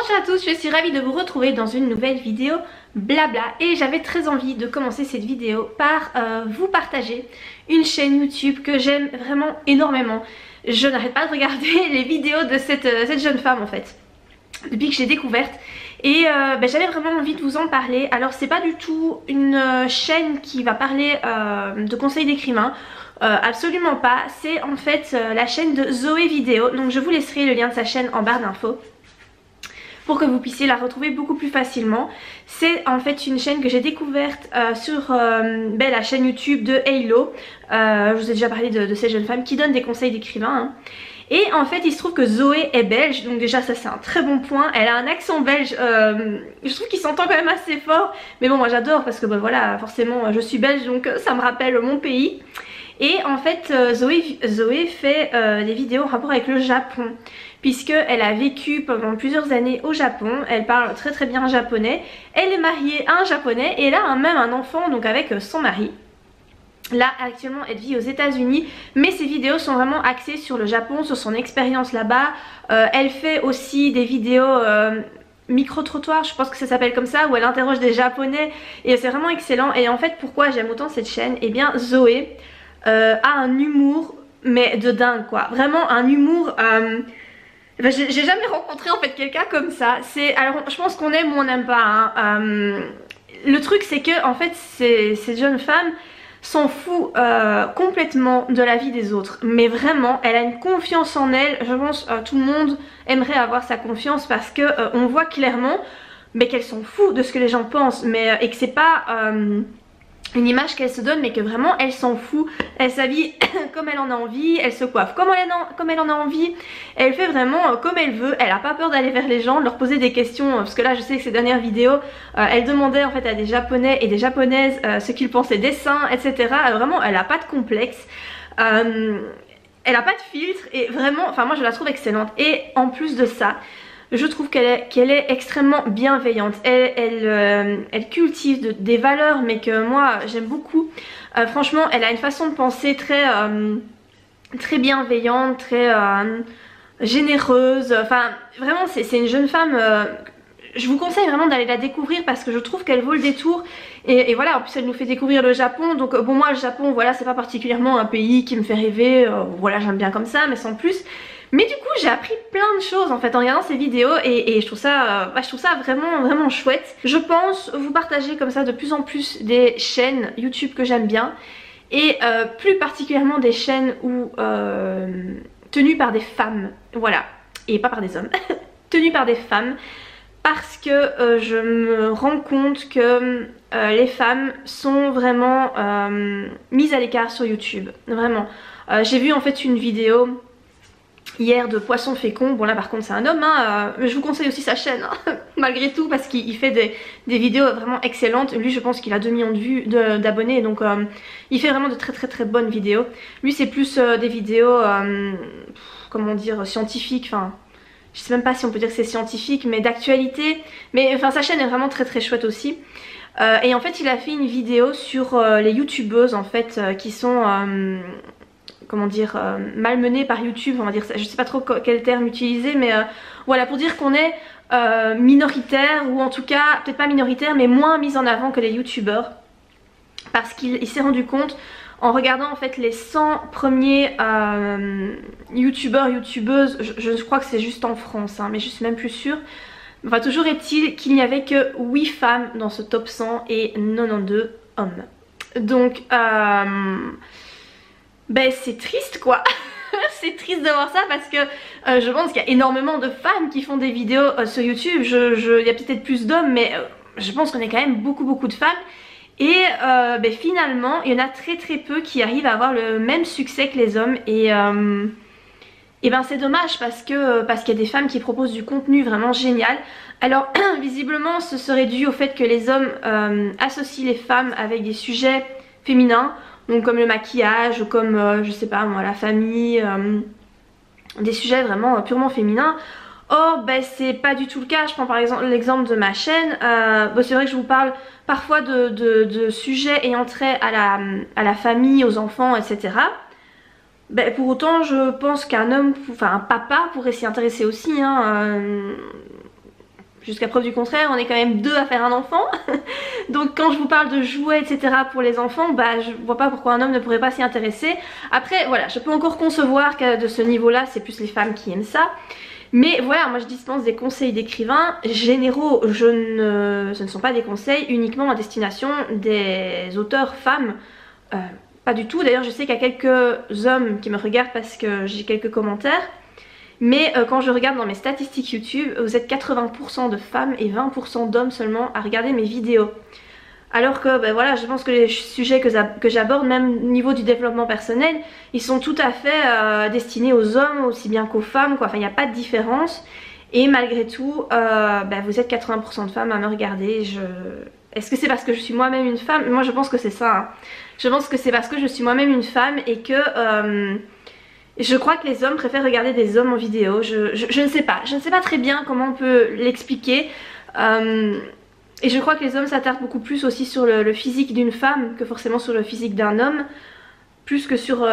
Bonjour à tous, je suis ravie de vous retrouver dans une nouvelle vidéo blabla et j'avais très envie de commencer cette vidéo par vous partager une chaîne YouTube que j'aime vraiment énormément. Je n'arrête pas de regarder les vidéos de cette jeune femme en fait depuis que j'ai découverte et j'avais vraiment envie de vous en parler. Alors c'est pas du tout une chaîne qui va parler de conseils d'écrivain, absolument pas. C'est en fait la chaîne de Zoé Vidéo, donc je vous laisserai le lien de sa chaîne en barre d'infos pour que vous puissiez la retrouver beaucoup plus facilement. C'est en fait une chaîne que j'ai découverte sur la chaîne YouTube de Halo. Je vous ai déjà parlé de cette jeune femme qui donne des conseils d'écrivain, hein. Et en fait il se trouve que Zoé est belge, donc déjà ça c'est un très bon point. Elle a un accent belge, je trouve qu'il s'entend quand même assez fort. Mais bon, moi j'adore parce que voilà, forcément je suis belge, donc ça me rappelle mon pays. Et en fait Zoé fait des vidéos en rapport avec le Japon, puisqu'elle a vécu pendant plusieurs années au Japon. Elle parle très très bien japonais. Elle est mariée à un japonais et elle a même un enfant donc avec son mari. Là actuellement elle vit aux États-Unis, mais ses vidéos sont vraiment axées sur le Japon, sur son expérience là-bas. Elle fait aussi des vidéos micro-trottoir, je pense que ça s'appelle comme ça, où elle interroge des japonais et c'est vraiment excellent. Et en fait pourquoi j'aime autant cette chaîne? Et bien Zoé a un humour mais de dingue quoi, vraiment un humour... j'ai jamais rencontré en fait quelqu'un comme ça. Alors je pense qu'on aime ou on n'aime pas, hein. Le truc c'est que en fait cette jeune femme s'en fout complètement de la vie des autres, mais vraiment elle a une confiance en elle. Je pense tout le monde aimerait avoir sa confiance parce que on voit clairement qu'elle s'en fout de ce que les gens pensent, et que c'est pas une image qu'elle se donne, mais que vraiment elle s'en fout. Elle s'habille comme elle en a envie, elle se coiffe comme elle en a envie, elle fait vraiment comme elle veut. Elle a pas peur d'aller vers les gens, de leur poser des questions, parce que là je sais que ces dernières vidéos elle demandait en fait à des japonais et des japonaises ce qu'ils pensaient des seins, etc. Vraiment elle a pas de complexe, elle a pas de filtre, et vraiment enfin moi je la trouve excellente. Et en plus de ça, je trouve qu'elle est extrêmement bienveillante. Elle cultive des valeurs, mais que moi j'aime beaucoup. Franchement elle a une façon de penser très bienveillante, très généreuse. Enfin vraiment c'est une jeune femme, je vous conseille vraiment d'aller la découvrir parce que je trouve qu'elle vaut le détour. Et voilà, en plus elle nous fait découvrir le Japon. Donc bon, moi le Japon voilà, c'est pas particulièrement un pays qui me fait rêver, voilà, j'aime bien comme ça mais sans plus. Mais du coup j'ai appris plein de choses en fait en regardant ces vidéos et je trouve ça vraiment chouette. Je pense vous partager comme ça de plus en plus des chaînes YouTube que j'aime bien, et plus particulièrement des chaînes tenues par des femmes, voilà, et pas par des hommes, tenues par des femmes, parce que je me rends compte que les femmes sont vraiment mises à l'écart sur YouTube, vraiment. J'ai vu en fait une vidéo hier de Poisson Fécond. Bon là par contre c'est un homme, hein, je vous conseille aussi sa chaîne, hein, malgré tout, parce qu'il fait des vidéos vraiment excellentes. Lui je pense qu'il a 2 millions de vues, d'abonnés, donc il fait vraiment de très bonnes vidéos. Lui c'est plus des vidéos, comment dire, scientifiques, enfin je sais même pas si on peut dire que c'est scientifique, mais d'actualité. Mais enfin sa chaîne est vraiment très chouette aussi. Et en fait il a fait une vidéo sur les youtubeuses en fait qui sont... comment dire, malmené par YouTube, on va dire ça, je sais pas trop quel terme utiliser, mais voilà, pour dire qu'on est minoritaire, ou en tout cas peut-être pas minoritaire mais moins mis en avant que les youtubeurs, parce qu'il s'est rendu compte en regardant en fait les 100 premiers youtubeurs, youtubeuses, je crois que c'est juste en France, hein, mais je suis même plus sûre. Enfin toujours est-il qu'il n'y avait que 8 femmes dans ce top 100 et 92 hommes. Donc c'est triste quoi. C'est triste de voir ça parce que je pense qu'il y a énormément de femmes qui font des vidéos sur YouTube. Il y a peut-être plus d'hommes, mais je pense qu'on est quand même beaucoup de femmes. Et finalement il y en a très peu qui arrivent à avoir le même succès que les hommes. Et c'est dommage parce qu'il y a des femmes qui proposent du contenu vraiment génial. Alors visiblement ce serait dû au fait que les hommes associent les femmes avec des sujets féminins, donc comme le maquillage, ou comme je sais pas moi, la famille, des sujets vraiment purement féminins. Or c'est pas du tout le cas. Je prends par exemple l'exemple de ma chaîne, c'est vrai que je vous parle parfois de sujets ayant trait à la famille, aux enfants, etc. Pour autant je pense qu'un homme, enfin un papa pourrait s'y intéresser aussi, hein. jusqu'à preuve du contraire, on est quand même deux à faire un enfant. Donc quand je vous parle de jouets etc pour les enfants, bah je vois pas pourquoi un homme ne pourrait pas s'y intéresser. Après voilà, je peux encore concevoir que de ce niveau là c'est plus les femmes qui aiment ça. Mais voilà, moi je dispense des conseils d'écrivains généraux, ce ne sont pas des conseils uniquement à destination des auteurs femmes. Pas du tout, d'ailleurs je sais qu'il y a quelques hommes qui me regardent parce que j'ai quelques commentaires. Mais quand je regarde dans mes statistiques YouTube, vous êtes 80% de femmes et 20% d'hommes seulement à regarder mes vidéos. Alors que ben voilà, je pense que les sujets que j'aborde, même au niveau du développement personnel, ils sont tout à fait destinés aux hommes aussi bien qu'aux femmes, quoi. Enfin il n'y a pas de différence. Et malgré tout, ben, vous êtes 80% de femmes à me regarder. Est-ce que c'est parce que je suis moi-même une femme? Moi je pense que c'est ça. Hein. Je pense que c'est parce que je suis moi-même une femme et que... je crois que les hommes préfèrent regarder des hommes en vidéo. Je ne sais pas. Je ne sais pas très bien comment on peut l'expliquer. Et je crois que les hommes s'attardent beaucoup plus aussi sur le physique d'une femme que forcément sur le physique d'un homme. Plus que sur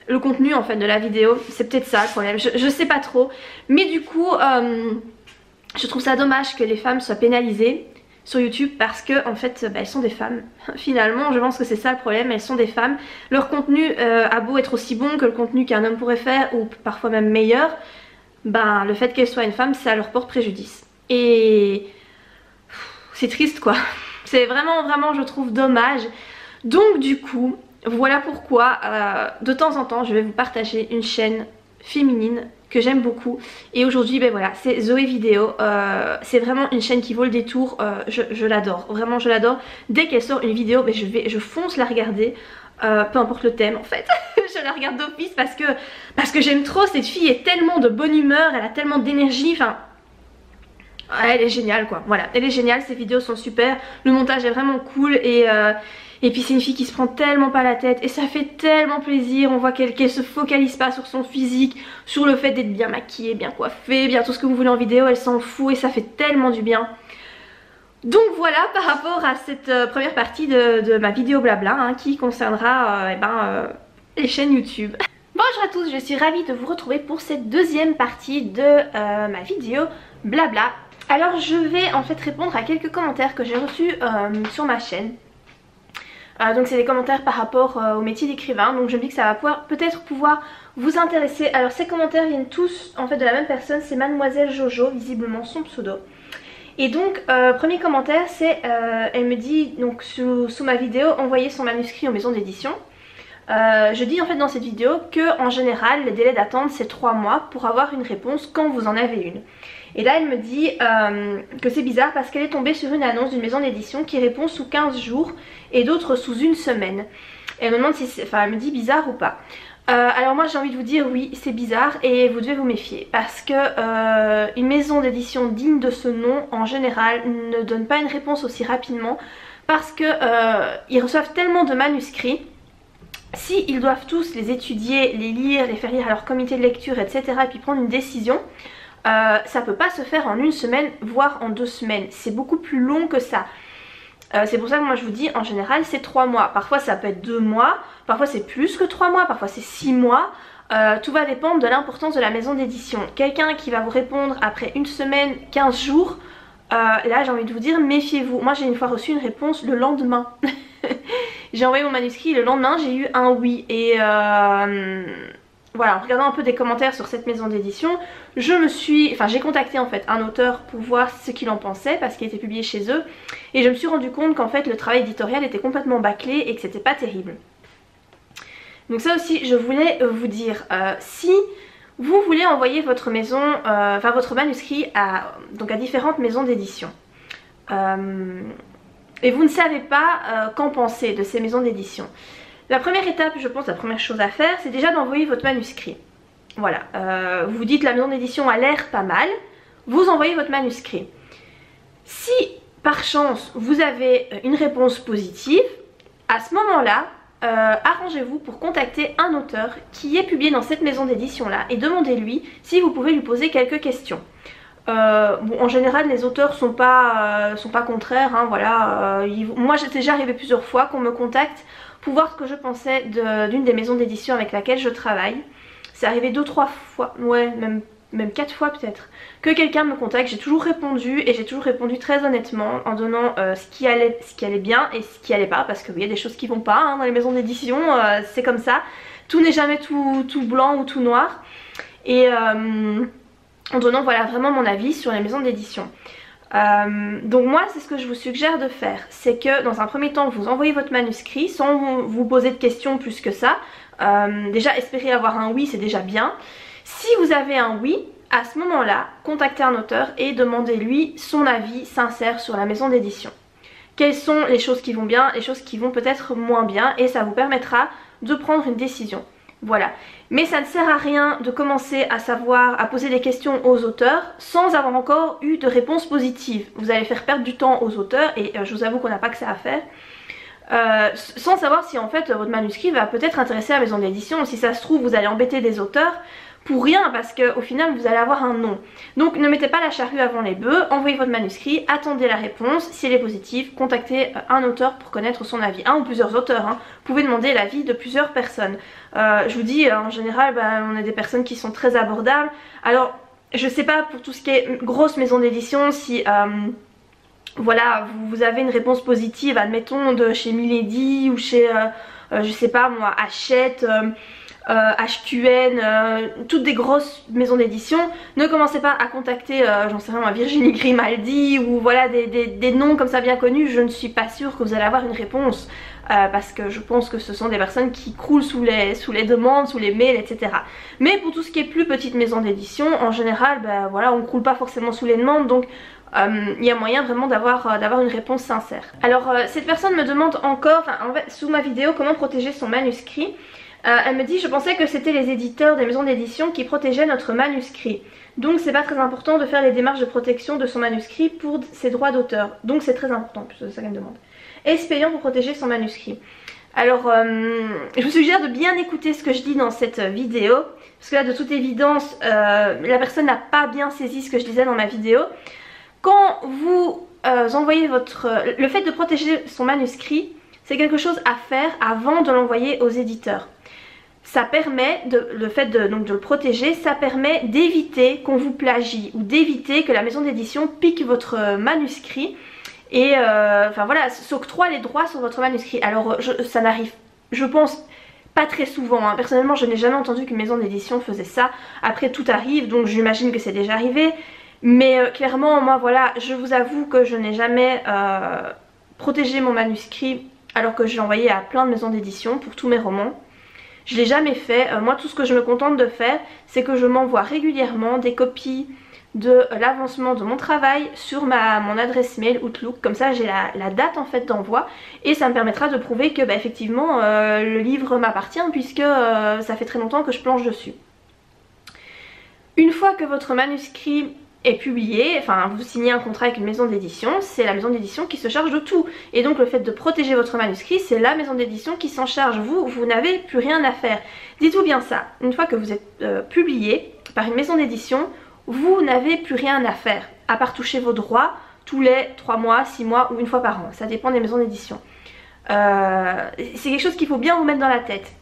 le contenu en fait de la vidéo. C'est peut-être ça le problème. Je sais pas trop. Mais du coup, je trouve ça dommage que les femmes soient pénalisées sur YouTube parce que en fait bah, elles sont des femmes. Finalement je pense que c'est ça le problème, elles sont des femmes. Leur contenu a beau être aussi bon que le contenu qu'un homme pourrait faire ou parfois même meilleur, ben le fait qu'elle soit une femme ça leur porte préjudice. Et c'est triste quoi. C'est vraiment je trouve dommage. Donc du coup voilà pourquoi de temps en temps je vais vous partager une chaîne féminine que j'aime beaucoup. Et aujourd'hui ben voilà, c'est Zoé Vidéo. C'est vraiment une chaîne qui vaut le détour. Je l'adore, vraiment je l'adore. Dès qu'elle sort une vidéo ben je fonce la regarder, peu importe le thème en fait. Je la regarde d'office parce que j'aime trop. Cette fille est tellement de bonne humeur, elle a tellement d'énergie, enfin elle est géniale quoi. Voilà, elle est géniale, ses vidéos sont super, le montage est vraiment cool. Et puis c'est une fille qui se prend tellement pas la tête et ça fait tellement plaisir. On voit qu'elle se focalise pas sur son physique, sur le fait d'être bien maquillée, bien coiffée, bien tout ce que vous voulez en vidéo. Elle s'en fout et ça fait tellement du bien. Donc voilà par rapport à cette première partie de ma vidéo blabla hein, qui concernera les chaînes YouTube. Bonjour à tous, je suis ravie de vous retrouver pour cette deuxième partie de ma vidéo blabla. Alors je vais en fait répondre à quelques commentaires que j'ai reçus sur ma chaîne. Donc c'est des commentaires par rapport au métier d'écrivain, donc je me dis que ça va peut-être pouvoir vous intéresser. Alors ces commentaires viennent tous en fait de la même personne, c'est Mademoiselle Jojo, visiblement son pseudo. Et donc premier commentaire c'est, elle me dit donc sous ma vidéo envoyer son manuscrit aux maisons d'édition. Je dis en fait dans cette vidéo que en général les délais d'attente c'est 3 mois pour avoir une réponse quand vous en avez une. Et là elle me dit que c'est bizarre parce qu'elle est tombée sur une annonce d'une maison d'édition qui répond sous 15 jours et d'autres sous une semaine. Et elle me demande si c'est, enfin elle me dit bizarre ou pas. Alors moi j'ai envie de vous dire oui c'est bizarre et vous devez vous méfier parce que une maison d'édition digne de ce nom en général ne donne pas une réponse aussi rapidement parce que ils reçoivent tellement de manuscrits. Si ils doivent tous les étudier, les lire, les faire lire à leur comité de lecture etc et puis prendre une décision, ça peut pas se faire en une semaine voire en 2 semaines, c'est beaucoup plus long que ça. C'est pour ça que moi je vous dis en général c'est 3 mois, parfois ça peut être 2 mois, parfois c'est plus que 3 mois, parfois c'est 6 mois, tout va dépendre de l'importance de la maison d'édition. Quelqu'un qui va vous répondre après 1 semaine, 15 jours, là j'ai envie de vous dire méfiez-vous. Moi j'ai une fois reçu une réponse le lendemain. J'ai envoyé mon manuscrit, le lendemain j'ai eu un oui et voilà, en regardant un peu des commentaires sur cette maison d'édition, j'ai contacté en fait un auteur pour voir ce qu'il en pensait parce qu'il était publié chez eux et je me suis rendu compte qu'en fait le travail éditorial était complètement bâclé et que c'était pas terrible. Donc ça aussi je voulais vous dire, si vous voulez envoyer votre maison, votre manuscrit à différentes maisons d'édition et vous ne savez pas qu'en penser de ces maisons d'édition. La première étape, je pense, la première chose à faire, c'est déjà d'envoyer votre manuscrit. Voilà, vous vous dites la maison d'édition a l'air pas mal, vous envoyez votre manuscrit. Si par chance vous avez une réponse positive, à ce moment-là, arrangez-vous pour contacter un auteur qui est publié dans cette maison d'édition là et demandez-lui si vous pouvez lui poser quelques questions. Bon, en général les auteurs sont pas contraires hein, voilà, moi j'étais déjà arrivé plusieurs fois qu'on me contacte pour voir ce que je pensais d'une des maisons d'édition avec laquelle je travaille. C'est arrivé 2-3 fois, ouais, même même 4 fois peut-être, que quelqu'un me contacte. J'ai toujours répondu et j'ai toujours répondu très honnêtement en donnant ce qui allait bien et ce qui allait pas, parce qu'il y a des choses qui vont pas hein, dans les maisons d'édition, c'est comme ça. Tout n'est jamais tout blanc ou tout noir. Et en donnant voilà vraiment mon avis sur les maisons d'édition. Donc moi c'est ce que je vous suggère de faire, c'est que dans un premier temps vous envoyez votre manuscrit sans vous poser de questions plus que ça. Déjà espérer avoir un oui, c'est déjà bien. Si vous avez un oui, à ce moment là contactez un auteur et demandez-lui son avis sincère sur la maison d'édition. Quelles sont les choses qui vont bien, les choses qui vont peut-être moins bien, et ça vous permettra de prendre une décision. Voilà, mais ça ne sert à rien de commencer à poser des questions aux auteurs sans avoir encore eu de réponse positive. Vous allez faire perdre du temps aux auteurs et je vous avoue qu'on n'a pas que ça à faire. Sans savoir si en fait votre manuscrit va peut-être intéresser la maison d'édition. Si ça se trouve vous allez embêter des auteurs pour rien, parce qu'au final vous allez avoir un non. Donc ne mettez pas la charrue avant les bœufs, envoyez votre manuscrit, attendez la réponse. Si elle est positive, contactez un auteur pour connaître son avis, un ou plusieurs auteurs hein. Vous pouvez demander l'avis de plusieurs personnes. Je vous dis en général on a des personnes qui sont très abordables. Alors je sais pas pour tout ce qui est grosse maison d'édition si voilà vous avez une réponse positive, admettons de chez Milady ou chez je sais pas moi Hachette, HQN, toutes des grosses maisons d'édition. Ne commencez pas à contacter j'en sais rien, Virginie Grimaldi ou voilà des noms comme ça bien connus. Je ne suis pas sûre que vous allez avoir une réponse parce que je pense que ce sont des personnes qui croulent sous les demandes, sous les mails, etc. Mais pour tout ce qui est plus petite maison d'édition, en général voilà, on ne croule pas forcément sous les demandes, donc il y a moyen vraiment d'avoir une réponse sincère. Alors cette personne me demande encore, en fait, sous ma vidéo, comment protéger son manuscrit. Elle me dit: je pensais que c'était les éditeurs des maisons d'édition qui protégeaient notre manuscrit. Donc c'est pas très important de faire les démarches de protection de son manuscrit pour ses droits d'auteur. Donc c'est très important, c'est ça qu'elle me demande. Est-ce payant pour protéger son manuscrit? Alors je vous suggère de bien écouter ce que je dis dans cette vidéo. Parce que là de toute évidence la personne n'a pas bien saisi ce que je disais dans ma vidéo. Quand vous envoyez le fait de protéger son manuscrit, c'est quelque chose à faire avant de l'envoyer aux éditeurs. Ça permet, le fait de le protéger, ça permet d'éviter qu'on vous plagie ou d'éviter que la maison d'édition pique votre manuscrit et enfin voilà, s'octroie les droits sur votre manuscrit. Alors ça n'arrive, je pense, pas très souvent hein. Personnellement je n'ai jamais entendu qu'une maison d'édition faisait ça. Après tout arrive, donc j'imagine que c'est déjà arrivé. Mais clairement moi voilà, je vous avoue que je n'ai jamais protégé mon manuscrit alors que je l'ai envoyé à plein de maisons d'édition pour tous mes romans. Je l'ai jamais fait. Moi tout ce que je me contente de faire, c'est que je m'envoie régulièrement des copies de l'avancement de mon travail sur mon adresse mail Outlook. Comme ça j'ai la date en fait d'envoi et ça me permettra de prouver que effectivement le livre m'appartient, puisque ça fait très longtemps que je planche dessus. Une fois que votre manuscrit est publié, enfin vous signez un contrat avec une maison d'édition, c'est la maison d'édition qui se charge de tout. Et donc le fait de protéger votre manuscrit, c'est la maison d'édition qui s'en charge. Vous n'avez plus rien à faire. Dites-vous bien ça, une fois que vous êtes publié par une maison d'édition, vous n'avez plus rien à faire, à part toucher vos droits tous les 3 mois, 6 mois ou une fois par an. Ça dépend des maisons d'édition. C'est quelque chose qu'il faut bien vous mettre dans la tête.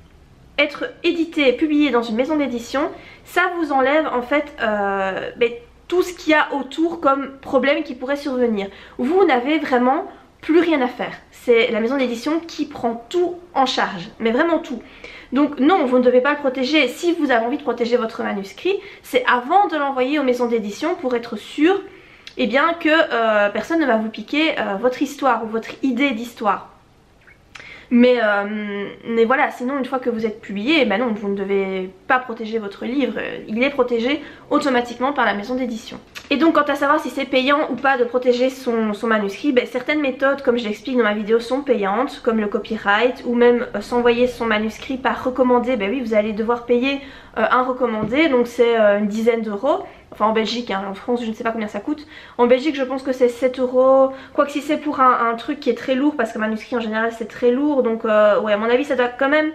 Être édité, publié dans une maison d'édition, ça vous enlève en fait tout ce qu'il y a autour comme problème qui pourrait survenir. Vous n'avez vraiment plus rien à faire. C'est la maison d'édition qui prend tout en charge, mais vraiment tout. Donc non, vous ne devez pas le protéger. Si vous avez envie de protéger votre manuscrit, c'est avant de l'envoyer aux maisons d'édition pour être sûr que personne ne va vous piquer votre histoire ou votre idée d'histoire. Mais voilà, sinon une fois que vous êtes publié, non, vous ne devez pas protéger votre livre, il est protégé automatiquement par la maison d'édition. Et donc quant à savoir si c'est payant ou pas de protéger son manuscrit, certaines méthodes comme je l'explique dans ma vidéo sont payantes, comme le copyright ou même s'envoyer son manuscrit par recommandé. Oui, vous allez devoir payer un recommandé, donc c'est une dizaine d'euros. Enfin en Belgique, hein, en France je ne sais pas combien ça coûte. En Belgique je pense que c'est 7 euros. Quoique si c'est pour un truc qui est très lourd, parce que manuscrit en général c'est très lourd. Donc ouais, à mon avis ça doit quand même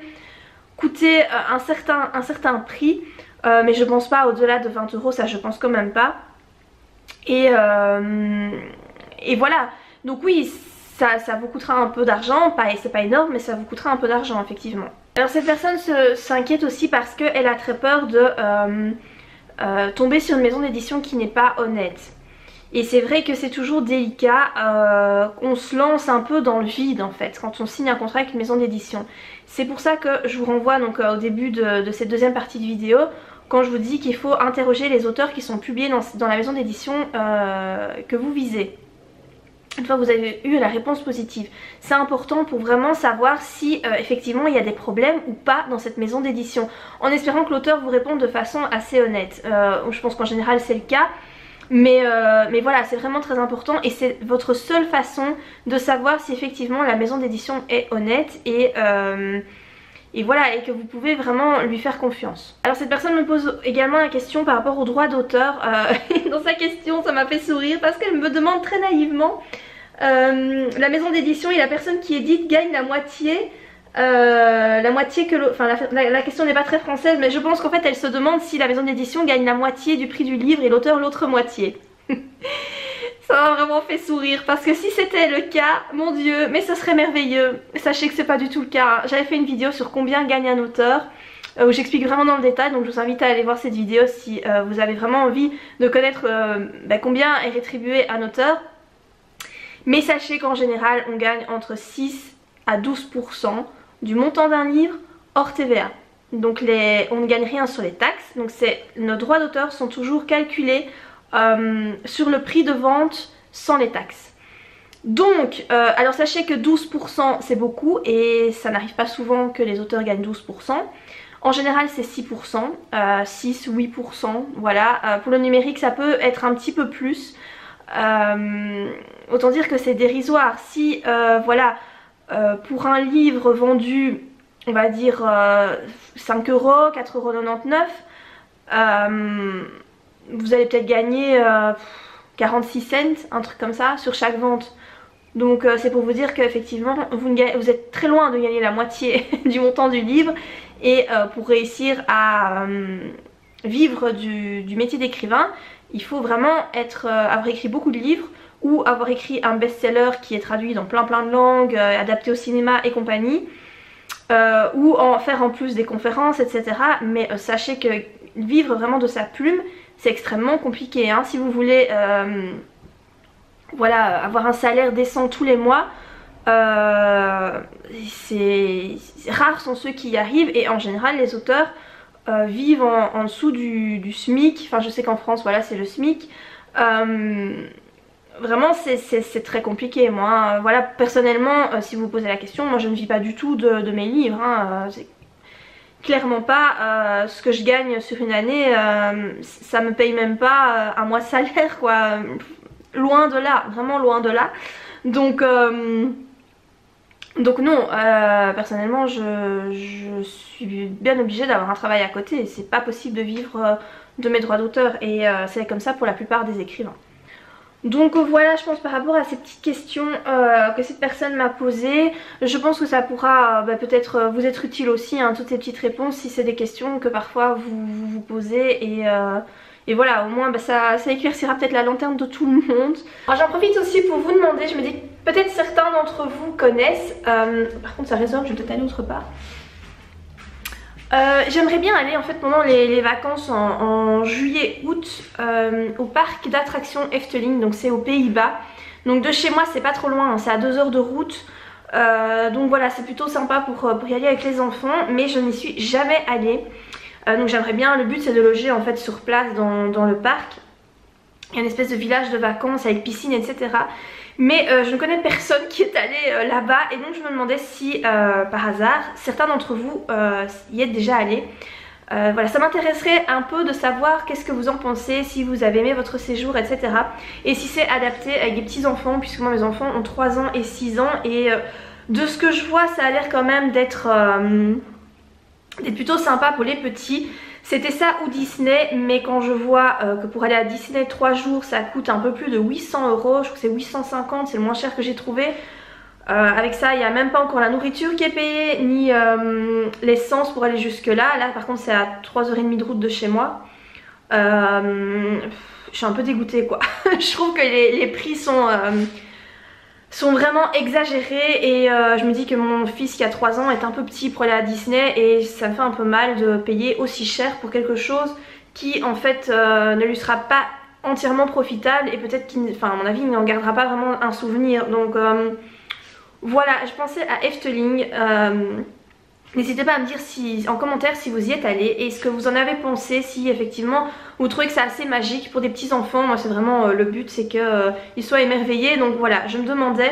coûter un certain prix. Mais je pense pas au-delà de 20 euros, ça je pense quand même pas. Et voilà, donc oui, ça vous coûtera un peu d'argent, c'est pas énorme mais ça vous coûtera un peu d'argent effectivement. Alors cette personne s'inquiète aussi parce qu'elle a très peur tomber sur une maison d'édition qui n'est pas honnête. Et c'est vrai que c'est toujours délicat, on se lance un peu dans le vide en fait quand on signe un contrat avec une maison d'édition. C'est pour ça que je vous renvoie donc au début de cette deuxième partie de vidéo, quand je vous dis qu'il faut interroger les auteurs qui sont publiés dans la maison d'édition que vous visez. Une fois que vous avez eu la réponse positive, c'est important pour vraiment savoir si effectivement il y a des problèmes ou pas dans cette maison d'édition, en espérant que l'auteur vous réponde de façon assez honnête. Je pense qu'en général c'est le cas. Mais voilà, c'est vraiment très important et c'est votre seule façon de savoir si effectivement la maison d'édition est honnête et voilà, et que vous pouvez vraiment lui faire confiance. Alors cette personne me pose également la question par rapport aux droits d'auteur. Dans sa question ça m'a fait sourire parce qu'elle me demande très naïvement la maison d'édition et la personne qui édite gagne la moitié que enfin la question n'est pas très française, mais je pense qu'en fait elle se demande si la maison d'édition gagne la moitié du prix du livre et l'auteur l'autre moitié. Ça m'a vraiment fait sourire parce que si c'était le cas, mon dieu, mais ça serait merveilleux. Sachez que c'est pas du tout le cas. J'avais fait une vidéo sur combien gagne un auteur où j'explique vraiment dans le détail, donc je vous invite à aller voir cette vidéo si vous avez vraiment envie de connaître combien est rétribué un auteur. Mais sachez qu'en général on gagne entre 6 à 12% du montant d'un livre hors TVA. Donc on ne gagne rien sur les taxes. Donc nos droits d'auteur sont toujours calculés sur le prix de vente sans les taxes. Donc alors sachez que 12% c'est beaucoup et ça n'arrive pas souvent que les auteurs gagnent 12%. En général c'est 6%, 6, 8%, voilà. Pour le numérique ça peut être un petit peu plus. Autant dire que c'est dérisoire. Si voilà, pour un livre vendu on va dire 5 €, 4,99 €, vous allez peut-être gagner 46 cents, un truc comme ça sur chaque vente. Donc c'est pour vous dire qu'effectivement vous êtes très loin de gagner la moitié du montant du livre. Et pour réussir à vivre du métier d'écrivain, il faut vraiment avoir écrit beaucoup de livres ou avoir écrit un best-seller qui est traduit dans plein de langues, adapté au cinéma et compagnie, ou en faire en plus des conférences, etc. Mais sachez que vivre vraiment de sa plume, c'est extrêmement compliqué, hein. Si vous voulez voilà, avoir un salaire décent tous les mois, rares sont ceux qui y arrivent, et en général les auteurs vivent en dessous du SMIC. Enfin je sais qu'en France voilà c'est le SMIC. Vraiment c'est très compliqué. Moi voilà, personnellement si vous vous posez la question, moi je ne vis pas du tout de mes livres, hein. C'est clairement pas ce que je gagne sur une année, ça me paye même pas un mois de salaire quoi. Loin de là, vraiment loin de là. Donc non, personnellement je suis bien obligée d'avoir un travail à côté. C'est pas possible de vivre de mes droits d'auteur, et c'est comme ça pour la plupart des écrivains. Donc voilà, je pense par rapport à ces petites questions que cette personne m'a posées, je pense que ça pourra peut-être vous être utile aussi, hein, toutes ces petites réponses, si c'est des questions que parfois vous posez, et voilà, au moins ça éclaircira peut-être la lanterne de tout le monde. J'en profite aussi pour vous demander, je me dis que peut-être certains d'entre vous connaissent, par contre ça résonne, je vais peut-être aller autre part. J'aimerais bien aller en fait pendant les vacances en juillet-août au parc d'attractions Efteling, donc c'est aux Pays-Bas. Donc de chez moi c'est pas trop loin, hein, c'est à 2 heures de route. Donc voilà, c'est plutôt sympa pour y aller avec les enfants, mais je n'y suis jamais allée. Donc j'aimerais bien, le but c'est de loger en fait sur place dans le parc. Il y a une espèce de village de vacances avec piscine, etc. Mais je ne connais personne qui est allé là-bas, et donc je me demandais si par hasard certains d'entre vous y êtes déjà allés. Voilà, ça m'intéresserait un peu de savoir qu'est-ce que vous en pensez, si vous avez aimé votre séjour, etc. Et si c'est adapté avec des petits enfants, puisque moi mes enfants ont 3 ans et 6 ans, et de ce que je vois ça a l'air quand même d'être plutôt sympa pour les petits. C'était ça ou Disney, mais quand je vois que pour aller à Disney 3 jours ça coûte un peu plus de 800 €, je crois que c'est 850, c'est le moins cher que j'ai trouvé. Avec ça il n'y a même pas encore la nourriture qui est payée, ni l'essence pour aller jusque là. Là par contre c'est à 3h30 de route de chez moi. Je suis un peu dégoûtée quoi. Je trouve que les prix sont vraiment exagérés, et je me dis que mon fils qui a 3 ans est un peu petit pour aller à Disney, et ça me fait un peu mal de payer aussi cher pour quelque chose qui en fait ne lui sera pas entièrement profitable et peut-être qu'il, enfin à mon avis il n'en gardera pas vraiment un souvenir. Donc voilà, je pensais à Efteling. N'hésitez pas à me dire en commentaire si vous y êtes allé et ce que vous en avez pensé, si effectivement vous trouvez que c'est assez magique pour des petits enfants. Moi c'est vraiment le but, c'est qu'ils soient émerveillés. Donc voilà, je me demandais,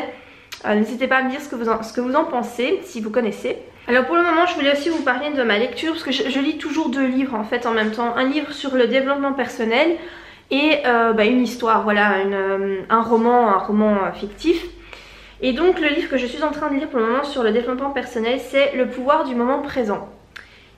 n'hésitez pas à me dire ce que vous en pensez, si vous connaissez. Alors pour le moment je voulais aussi vous parler de ma lecture parce que je lis toujours 2 livres en fait en même temps. Un livre sur le développement personnel et une histoire, voilà, un roman fictif. Et donc le livre que je suis en train de lire pour le moment sur le développement personnel, c'est Le pouvoir du moment présent.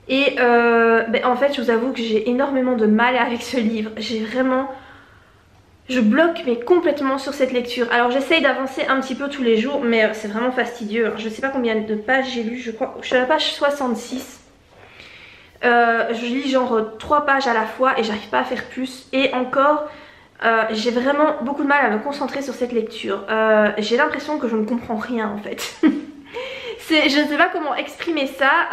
Et en fait je vous avoue que j'ai énormément de mal avec ce livre. Je bloque mais complètement sur cette lecture. Alors j'essaye d'avancer un petit peu tous les jours mais c'est vraiment fastidieux. Je sais pas combien de pages j'ai lu, je crois, je suis à la page 66. Je lis genre 3 pages à la fois et j'arrive pas à faire plus. Et encore... j'ai vraiment beaucoup de mal à me concentrer sur cette lecture. J'ai l'impression que je ne comprends rien en fait. Je ne sais pas comment exprimer ça.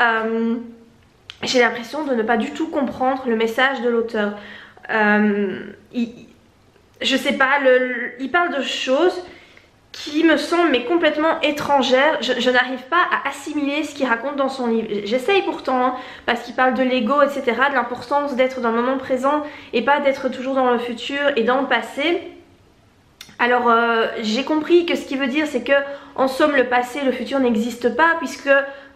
J'ai l'impression de ne pas du tout comprendre le message de l'auteur. Je sais pas, il parle de choses qui me semblent mais complètement étrangères. Je n'arrive pas à assimiler ce qu'il raconte dans son livre. J'essaye pourtant, hein, parce qu'il parle de l'ego, etc., de l'importance d'être dans le moment présent et pas d'être toujours dans le futur et dans le passé. Alors j'ai compris que ce qu'il veut dire c'est que en somme le passé, le futur n'existe pas puisque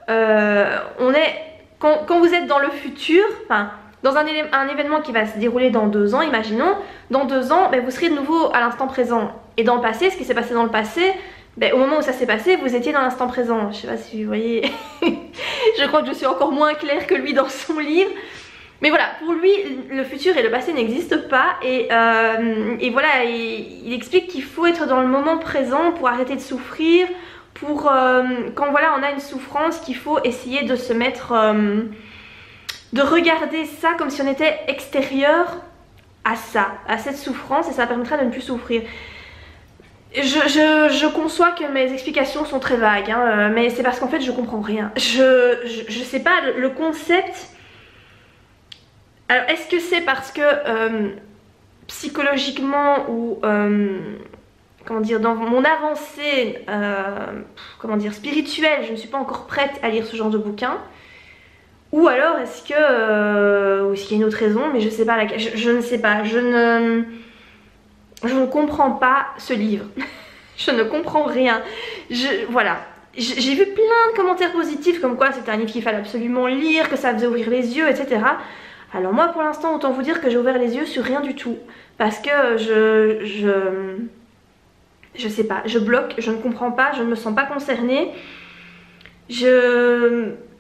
quand vous êtes dans le futur, enfin dans un événement qui va se dérouler dans 2 ans, imaginons, dans 2 ans, vous serez de nouveau à l'instant présent. Et dans le passé, ce qui s'est passé dans le passé, au moment où ça s'est passé, vous étiez dans l'instant présent. Je sais pas si vous voyez, je crois que je suis encore moins claire que lui dans son livre. Mais voilà, pour lui, le futur et le passé n'existent pas. Et voilà, il explique qu'il faut être dans le moment présent pour arrêter de souffrir. Pour quand voilà, on a une souffrance, qu'il faut essayer de se mettre... de regarder ça comme si on était extérieur à ça, à cette souffrance, et ça permettrait de ne plus souffrir. Je conçois que mes explications sont très vagues, hein, mais c'est parce qu'en fait je comprends rien. Je sais pas, le concept... Alors est-ce que c'est parce que psychologiquement ou comment dire, dans mon avancée spirituelle, je ne suis pas encore prête à lire ce genre de bouquin? Ou alors est-ce qu'il y a une autre raison, mais je sais pas laquelle, je ne sais pas, je ne comprends pas ce livre. Je ne comprends rien. Voilà, j'ai vu plein de commentaires positifs comme quoi c'était un livre qu'il fallait absolument lire, que ça faisait ouvrir les yeux, etc. Alors moi pour l'instant autant vous dire que j'ai ouvert les yeux sur rien du tout. Parce que je sais pas, je bloque, je ne comprends pas, je ne me sens pas concernée.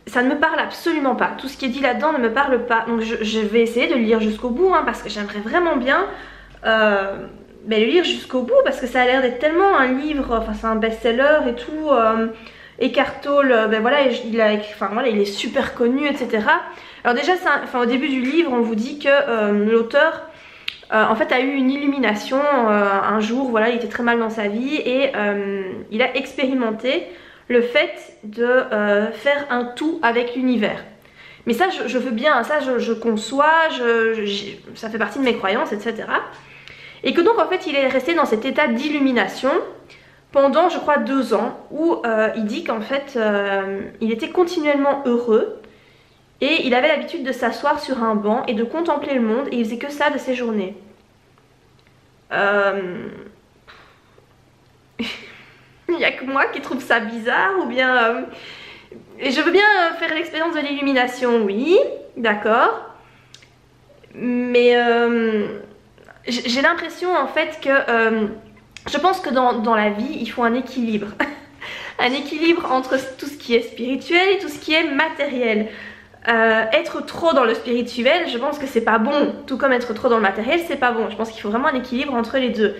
Ça ne me parle absolument pas. Tout ce qui est dit là-dedans ne me parle pas. Donc je vais essayer de le lire jusqu'au bout, hein, parce que j'aimerais vraiment bien le lire jusqu'au bout, parce que ça a l'air d'être tellement un livre, enfin c'est un best-seller et tout. Eckhart Tolle, voilà, il est super connu, etc. Alors déjà, au début du livre, on vous dit que l'auteur en fait a eu une illumination un jour, voilà, il était très mal dans sa vie et il a expérimenté le fait de faire un tout avec l'univers. Mais ça je veux bien, ça je conçois, ça fait partie de mes croyances, etc. Et que donc en fait il est resté dans cet état d'illumination pendant je crois 2 ans où il dit qu'en fait il était continuellement heureux et il avait l'habitude de s'asseoir sur un banc et de contempler le monde et il faisait que ça de ses journées. Il n'y a que moi qui trouve ça bizarre ou bien... Et je veux bien faire l'expérience de l'illumination, oui, d'accord. Mais j'ai l'impression en fait que... je pense que dans la vie, il faut un équilibre. Un équilibre entre tout ce qui est spirituel et tout ce qui est matériel. Être trop dans le spirituel, je pense que c'est pas bon. Tout comme être trop dans le matériel, c'est pas bon. Je pense qu'il faut vraiment un équilibre entre les deux.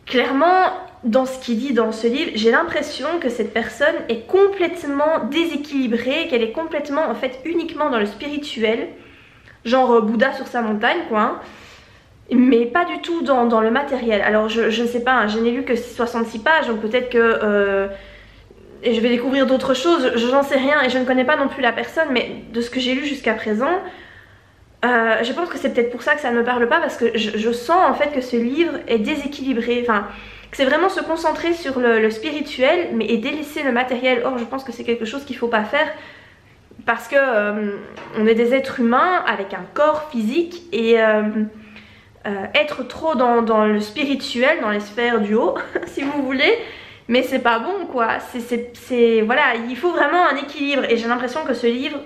Clairement, dans ce qu'il dit dans ce livre, j'ai l'impression que cette personne est complètement déséquilibrée, qu'elle est complètement en fait uniquement dans le spirituel, genre Bouddha sur sa montagne quoi, hein, mais pas du tout dans le matériel. Alors je ne sais pas, hein, je n'ai lu que 66 pages, donc peut-être que et je vais découvrir d'autres choses, je n'en sais rien et je ne connais pas non plus la personne, mais de ce que j'ai lu jusqu'à présent, Je pense que c'est peut-être pour ça que ça ne me parle pas, parce que je sens en fait que ce livre est déséquilibré, enfin que c'est vraiment se concentrer sur le spirituel mais et délaisser le matériel. Or je pense que c'est quelque chose qu'il ne faut pas faire, parce que on est des êtres humains avec un corps physique, et être trop dans le spirituel, dans les sphères du haut si vous voulez, mais c'est pas bon quoi. Voilà, il faut vraiment un équilibre, et j'ai l'impression que ce livre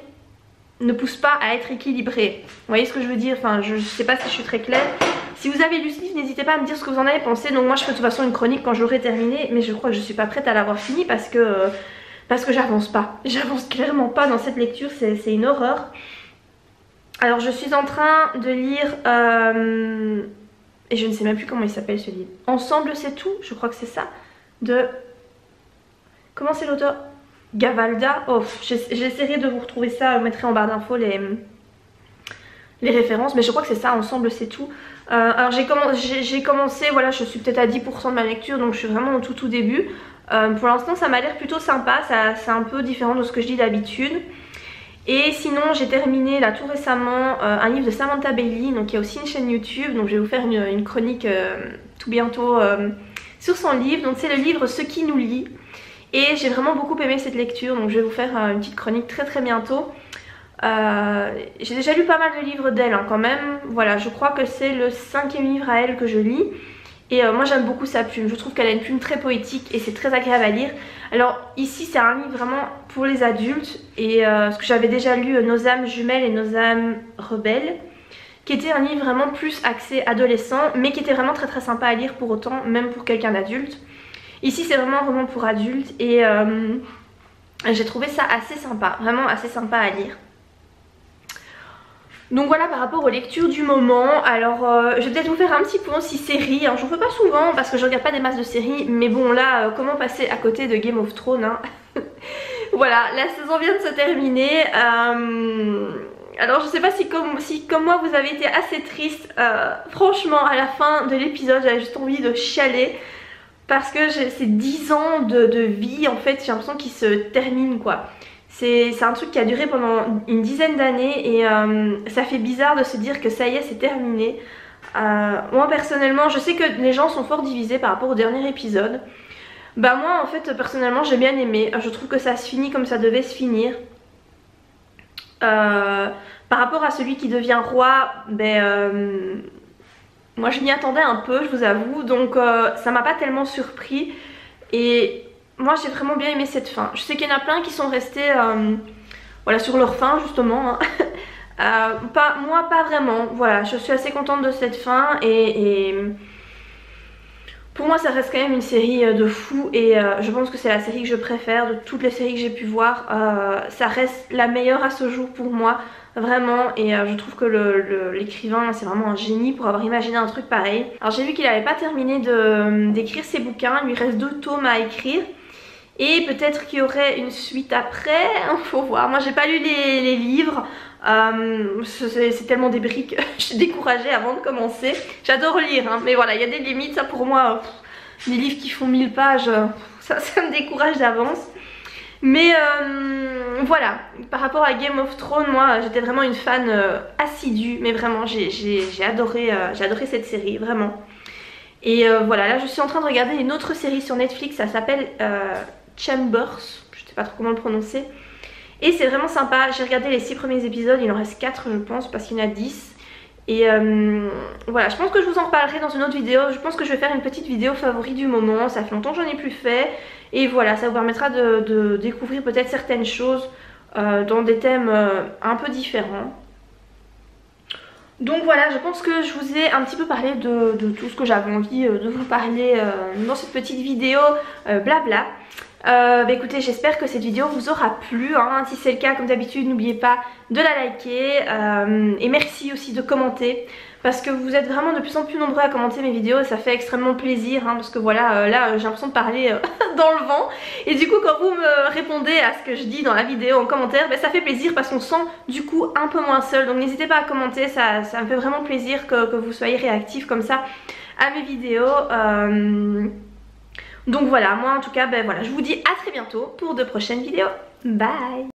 ne pousse pas à être équilibré. Vous voyez ce que je veux dire? Enfin, je sais pas si je suis très claire. Si vous avez lu ce livre, n'hésitez pas à me dire ce que vous en avez pensé. Donc moi je fais de toute façon une chronique quand je l'aurai terminé, mais je crois que je suis pas prête à l'avoir fini parce que j'avance pas. J'avance clairement pas dans cette lecture, c'est une horreur. Alors je suis en train de lire et je ne sais même plus comment il s'appelle ce livre. Ensemble c'est tout, je crois que c'est ça. De... Comment c'est l'auteur? Gavalda. Oh, j'essaierai de vous retrouver ça, je mettrai en barre d'infos les références, mais je crois que c'est ça, Ensemble c'est tout. Alors j'ai commencé, voilà, je suis peut-être à 10% de ma lecture, donc je suis vraiment au tout début. Pour l'instant ça m'a l'air plutôt sympa, c'est un peu différent de ce que je lis d'habitude. Et sinon j'ai terminé là tout récemment un livre de Samantha Bailey, donc il y a aussi une chaîne YouTube, donc je vais vous faire une chronique tout bientôt sur son livre. Donc c'est le livre Ce qui nous lie. Et j'ai vraiment beaucoup aimé cette lecture, donc je vais vous faire une petite chronique très bientôt. J'ai déjà lu pas mal de livres d'elle hein, quand même. Voilà, je crois que c'est le 5e livre à elle que je lis. Et moi j'aime beaucoup sa plume, je trouve qu'elle a une plume très poétique et c'est très agréable à lire. Alors ici c'est un livre vraiment pour les adultes, et parce que j'avais déjà lu Nos âmes jumelles et Nos âmes rebelles, qui était un livre vraiment plus axé adolescent, mais qui était vraiment très sympa à lire pour autant, même pour quelqu'un d'adulte. Ici c'est vraiment un roman pour adultes, et j'ai trouvé ça assez sympa, vraiment assez sympa à lire. Donc voilà par rapport aux lectures du moment. Alors je vais peut-être vous faire un petit point aussi série, hein. J'en fais pas souvent parce que je regarde pas des masses de séries, mais bon là comment passer à côté de Game of Thrones hein. Voilà, la saison vient de se terminer. Alors je sais pas si comme moi vous avez été assez triste. Franchement à la fin de l'épisode j'avais juste envie de chialer, parce que c'est 10 ans de vie en fait, j'ai l'impression qu'il se termine quoi. C'est un truc qui a duré pendant une dizaine d'années, et ça fait bizarre de se dire que ça y est c'est terminé. Moi personnellement je sais que les gens sont fort divisés par rapport au dernier épisode. Bah moi en fait personnellement j'ai bien aimé, je trouve que ça se finit comme ça devait se finir. Par rapport à celui qui devient roi, ben... moi je m'y attendais un peu je vous avoue, donc ça m'a pas tellement surpris, et moi j'ai vraiment bien aimé cette fin. Je sais qu'il y en a plein qui sont restés voilà, sur leur fin justement hein. Moi pas vraiment, voilà, je suis assez contente de cette fin, et pour moi ça reste quand même une série de fou, et je pense que c'est la série que je préfère de toutes les séries que j'ai pu voir. Ça reste la meilleure à ce jour pour moi, vraiment, et je trouve que l'écrivain c'est vraiment un génie pour avoir imaginé un truc pareil. Alors j'ai vu qu'il n'avait pas terminé d'écrire ses bouquins, il lui reste 2 tomes à écrire, et peut-être qu'il y aurait une suite après, faut voir. Moi j'ai pas lu les livres, c'est tellement des briques, je suis découragée avant de commencer. J'adore lire hein, mais voilà il y a des limites, ça pour moi, des livres qui font 1000 pages, ça me décourage d'avance. Mais voilà, par rapport à Game of Thrones, moi j'étais vraiment une fan assidue, mais vraiment j'ai adoré cette série, vraiment. Et voilà, là je suis en train de regarder une autre série sur Netflix, ça s'appelle Chambers, je sais pas trop comment le prononcer. Et c'est vraiment sympa, j'ai regardé les 6 premiers épisodes, il en reste 4 je pense, parce qu'il y en a 10. Et voilà, je pense que je vous en reparlerai dans une autre vidéo. Je pense que je vais faire une petite vidéo favori du moment, ça fait longtemps que j'en ai plus fait. Et voilà, ça vous permettra de découvrir peut-être certaines choses dans des thèmes un peu différents. Donc voilà, je pense que je vous ai un petit peu parlé de tout ce que j'avais envie de vous parler dans cette petite vidéo blabla. Bah écoutez, j'espère que cette vidéo vous aura plu hein. Si c'est le cas, comme d'habitude, n'oubliez pas de la liker, et merci aussi de commenter, parce que vous êtes vraiment de plus en plus nombreux à commenter mes vidéos et ça fait extrêmement plaisir hein, parce que voilà, là j'ai l'impression de parler dans le vent, et du coup quand vous me répondez à ce que je dis dans la vidéo en commentaire, bah, ça fait plaisir parce qu'on se sent du coup un peu moins seul. Donc n'hésitez pas à commenter, ça me fait vraiment plaisir que vous soyez réactifs comme ça à mes vidéos. Donc voilà, moi en tout cas, ben voilà, je vous dis à très bientôt pour de prochaines vidéos. Bye!